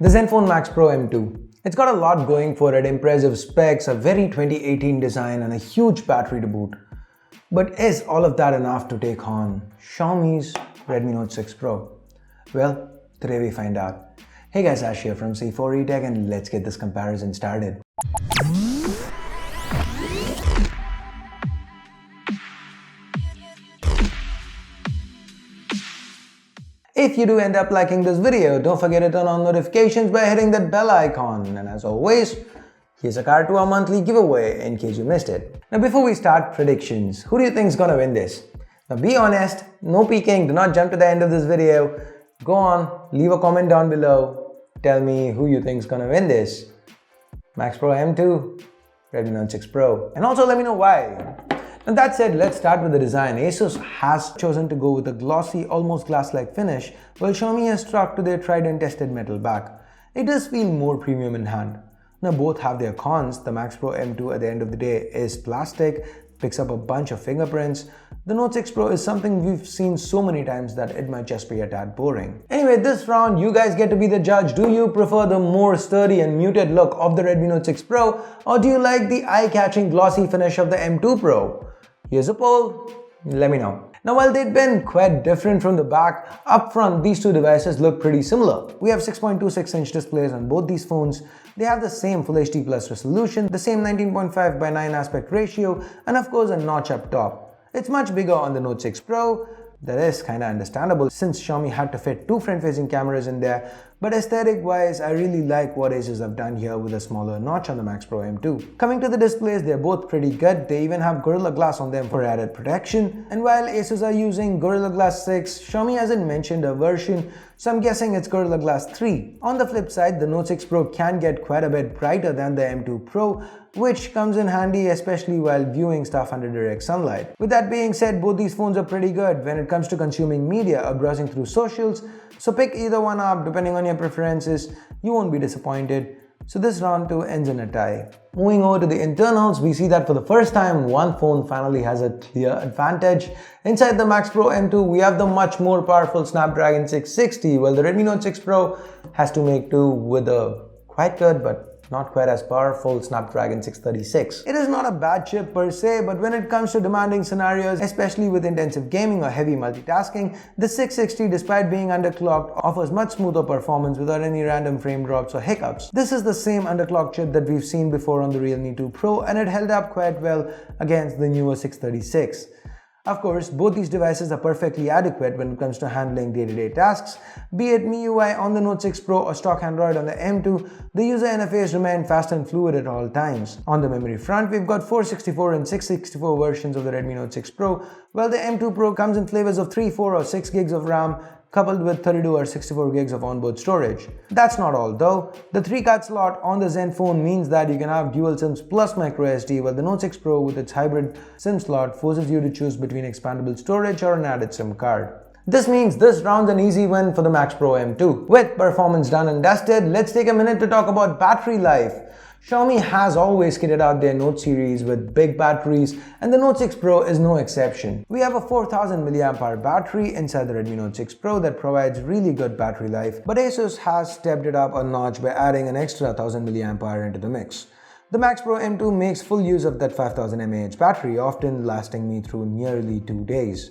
The Zenfone Max Pro M2. It's got a lot going for it, impressive specs, a very 2018 design and a huge battery to boot. But is all of that enough to take on Xiaomi's Redmi Note 6 Pro? Well, today we find out. Hey guys, Ash here from C4 eTech and let's get this comparison started. If you do end up liking this video, don't forget to turn on notifications by hitting that bell icon. And as always, here's a card to our monthly giveaway in case you missed it. Now before we start predictions, who do you think is gonna win this? Now be honest, no peeking, do not jump to the end of this video. Go on, leave a comment down below. Tell me who you think is gonna win this. Max Pro M2, Redmi Note 6 Pro. And also let me know why. Now that said, let's start with the design. Asus has chosen to go with a glossy, almost glass-like finish, while Xiaomi has stuck to their tried and tested metal back. It does feel more premium in hand. Now both have their cons. The Max Pro M2 at the end of the day is plastic, picks up a bunch of fingerprints. The Note 6 Pro is something we've seen so many times that it might just be a tad boring. Anyway, this round you guys get to be the judge. Do you prefer the more sturdy and muted look of the Redmi Note 6 Pro, or do you like the eye-catching glossy finish of the M2 Pro? Here's a poll, let me know. Now while they've been quite different from the back, up front these two devices look pretty similar. We have 6.26-inch displays on both these phones. They have the same Full HD Plus resolution, the same 19.5:9 aspect ratio, and of course a notch up top. It's much bigger on the Note 6 Pro. That is kinda understandable since Xiaomi had to fit two front-facing cameras in there, but aesthetic-wise, I really like what Asus have done here with a smaller notch on the Max Pro M2. Coming to the displays, they're both pretty good. They even have Gorilla Glass on them for added protection. And while Asus are using Gorilla Glass 6, Xiaomi hasn't mentioned a version, so I'm guessing it's Gorilla Glass 3. On the flip side, the Note 6 Pro can get quite a bit brighter than the M2 Pro, which comes in handy especially while viewing stuff under direct sunlight. With that being said, both these phones are pretty good when it comes to consuming media or browsing through socials, so pick either one up depending on your preferences. You won't be disappointed. So this round 2 ends in a tie. Moving over to the internals, we see that for the first time, one phone finally has a clear advantage. Inside the Max Pro M2, we have the much more powerful Snapdragon 660, while the Redmi Note 6 Pro has to make do with a quite good but not quite as powerful Snapdragon 636. It is not a bad chip per se, but when it comes to demanding scenarios, especially with intensive gaming or heavy multitasking, the 660, despite being underclocked, offers much smoother performance without any random frame drops or hiccups. This is the same underclocked chip that we've seen before on the Realme 2 Pro, and it held up quite well against the newer 636. Of course, both these devices are perfectly adequate when it comes to handling day-to-day tasks. Be it MIUI on the Note 6 Pro or stock Android on the M2, the user interface remains fast and fluid at all times. On the memory front, we've got 464 and 664 versions of the Redmi Note 6 Pro, while the M2 Pro comes in flavors of 3, 4 or 6 gigs of RAM, coupled with 32 or 64 gigs of onboard storage. That's not all though. The 3-card slot on the Zenfone means that you can have dual SIMs plus microSD, while the Note 6 Pro with its hybrid SIM slot forces you to choose between expandable storage or an added SIM card. This means this round's an easy win for the Max Pro M2. With performance done and dusted, let's take a minute to talk about battery life. Xiaomi has always kitted out their Note series with big batteries, and the Note 6 Pro is no exception. We have a 4000 mAh battery inside the Redmi Note 6 Pro that provides really good battery life, but Asus has stepped it up a notch by adding an extra 1000 mAh into the mix. The Max Pro M2 makes full use of that 5000 mAh battery, often lasting me through nearly 2 days.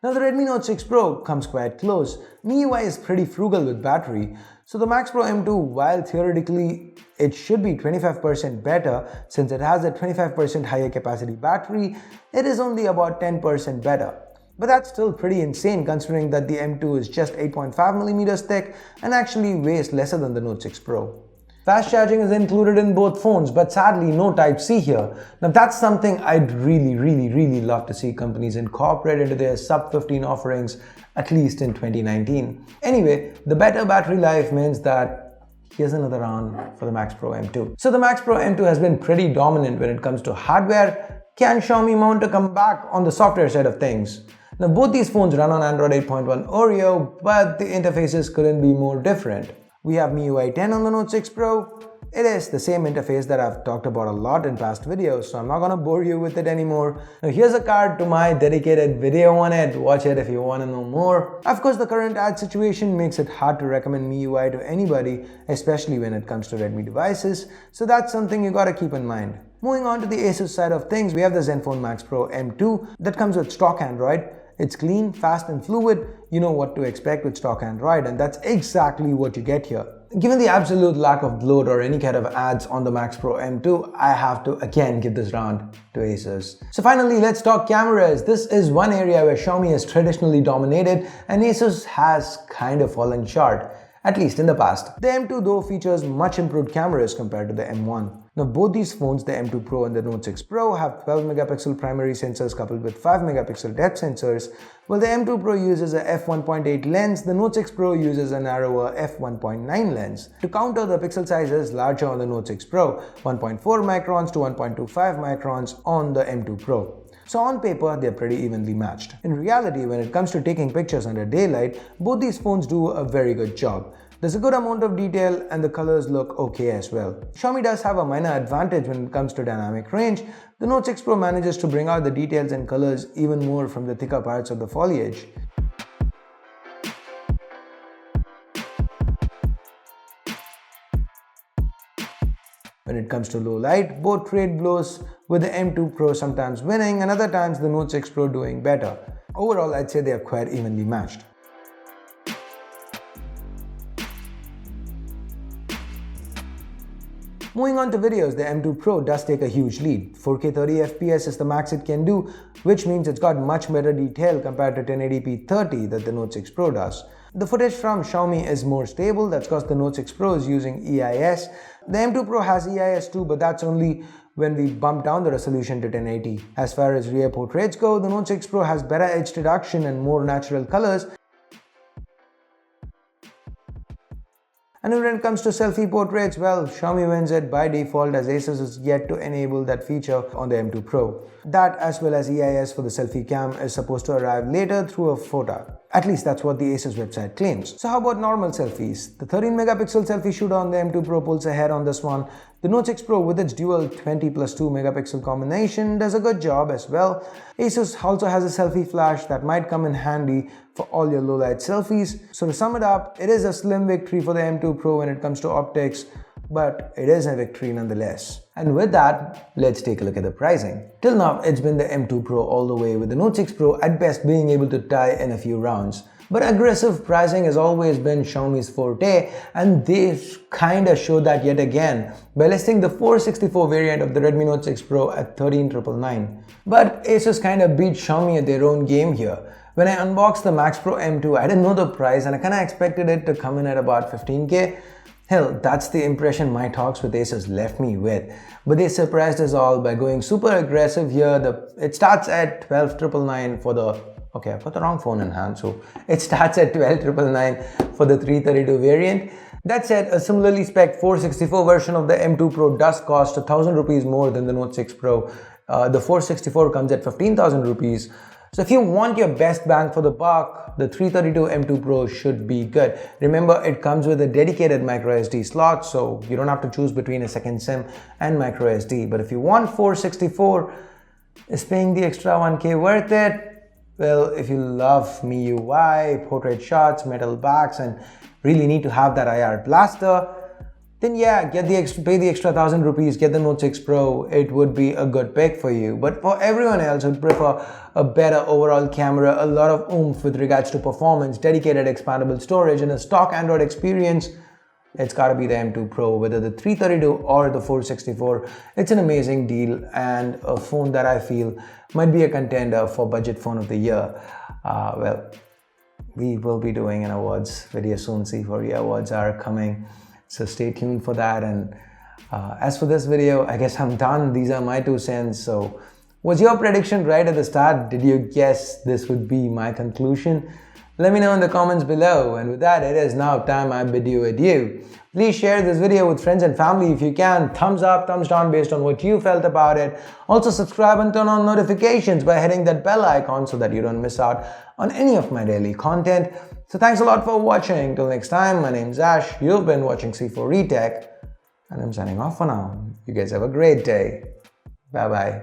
Now the Redmi Note 6 Pro comes quite close. MIUI is pretty frugal with battery, so the Max Pro M2, while theoretically it should be 25% better since it has a 25% higher capacity battery, it is only about 10% better. But that's still pretty insane considering that the M2 is just 8.5mm thick and actually weighs lesser than the Note 6 Pro. Fast charging is included in both phones, but sadly no Type-C here. Now that's something I'd really love to see companies incorporate into their sub-15 offerings, at least in 2019. Anyway, the better battery life means that here's another round for the Max Pro M2. So the Max Pro M2 has been pretty dominant when it comes to hardware. Can Xiaomi mount a comeback on the software side of things? Now both these phones run on Android 8.1 Oreo, but the interfaces couldn't be more different. We have MIUI 10 on the Note 6 Pro, It is the same interface that I've talked about a lot in past videos, so I'm not gonna bore you with it anymore. Now here's a card to my dedicated video on it. Watch it if you want to know more. Of course, the current ad situation makes it hard to recommend MIUI to anybody, especially when it comes to Redmi devices, so that's something you gotta keep in mind. Moving on to the Asus side of things, we have the Zenfone Max Pro M2 that comes with stock Android. It's clean, fast and fluid. You know what to expect with stock Android, and that's exactly what you get here. Given the absolute lack of bloat or any kind of ads on the Max Pro M2, I have to again give this round to Asus. So finally, let's talk cameras. This is one area where Xiaomi has traditionally dominated and Asus has kind of fallen short, at least in the past. The M2 though features much improved cameras compared to the M1. Now both these phones, the M2 Pro and the Note 6 Pro, have 12 megapixel primary sensors coupled with 5 megapixel depth sensors. While the M2 Pro uses a f1.8 lens, the Note 6 Pro uses a narrower f1.9 lens. To counter, the pixel size is larger on the Note 6 Pro, 1.4 microns to 1.25 microns on the M2 Pro. So on paper, they're pretty evenly matched. In reality, when it comes to taking pictures under daylight, both these phones do a very good job. There's a good amount of detail and the colors look okay as well. Xiaomi does have a minor advantage when it comes to dynamic range. The Note 6 Pro manages to bring out the details and colors even more from the thicker parts of the foliage. When it comes to low light, both trade blows, with the M2 Pro sometimes winning and other times the Note 6 Pro doing better. Overall, I'd say they are quite evenly matched. Moving on to videos, the M2 Pro does take a huge lead. 4K 30 FPS is the max it can do, which means it's got much better detail compared to 1080p 30 that the Note 6 Pro does. The footage from Xiaomi is more stable, that's because the Note 6 Pro is using EIS. The M2 Pro has EIS too, but that's only when we bump down the resolution to 1080. As far as rear portraits go, the Note 6 Pro has better edge reduction and more natural colors. And when it comes to selfie portraits, well, Xiaomi wins it by default as Asus is yet to enable that feature on the M2 Pro. That as well as EIS for the selfie cam is supposed to arrive later through a photo. At least that's what the Asus website claims. So how about normal selfies? The 13 megapixel selfie shooter on the M2 Pro pulls ahead on this one. The Note 6 Pro with its dual 20+2 megapixel combination does a good job as well. Asus also has a selfie flash that might come in handy for all your low light selfies. So to sum it up, it is a slim victory for the M2 Pro when it comes to optics, but it is a victory nonetheless. And with that, let's take a look at the pricing. Till now, it's been the M2 Pro all the way, with the Note 6 Pro at best being able to tie in a few rounds. But aggressive pricing has always been Xiaomi's forte, and they kinda showed that yet again by listing the 464 variant of the Redmi Note 6 Pro at 13,999. But Asus kinda beat Xiaomi at their own game here. When I unboxed the Max Pro M2, I didn't know the price and I kinda expected it to come in at about 15K. Hell, that's the impression my talks with Asus left me with. But they surprised us all by going super aggressive here. It starts at 12,999 for the... Okay, I put the wrong phone in hand, so it starts at 12,999 for the 332 variant. That said, a similarly spec'd 464 version of the M2 Pro does cost 1,000 rupees more than the Note 6 Pro. The 464 comes at 15,000 rupees. So if you want your best bang for the buck, the 332 M2 Pro should be good. Remember, it comes with a dedicated microSD slot, so you don't have to choose between a second SIM and microSD. But if you want 464, is paying the extra 1K worth it? Well, if you love MIUI, portrait shots, metal backs, and really need to have that IR blaster, then yeah, pay the extra 1,000 rupees, get the Note 6 Pro. It would be a good pick for you. But for everyone else who'd prefer a better overall camera, a lot of oomph with regards to performance, dedicated expandable storage, and a stock Android experience, it's gotta be the M2 Pro, whether the 332 or the 464. It's an amazing deal and a phone that I feel might be a contender for budget phone of the year. Well, we will be doing an awards video soon. C4E awards are coming, so stay tuned for that. And as for this video, I guess I'm done. These are my 2 cents. So was your prediction right at the start? Did you guess this would be my conclusion? Let me know in the comments below. And with that, it is now time I bid you adieu. Please share this video with friends and family if you can. Thumbs up, thumbs down based on what you felt about it. Also subscribe and turn on notifications by hitting that bell icon so that you don't miss out on any of my daily content. So thanks a lot for watching. Till next time, my name's Ash. You've been watching C4E Tech, And I'm signing off for now. You guys have a great day. Bye bye.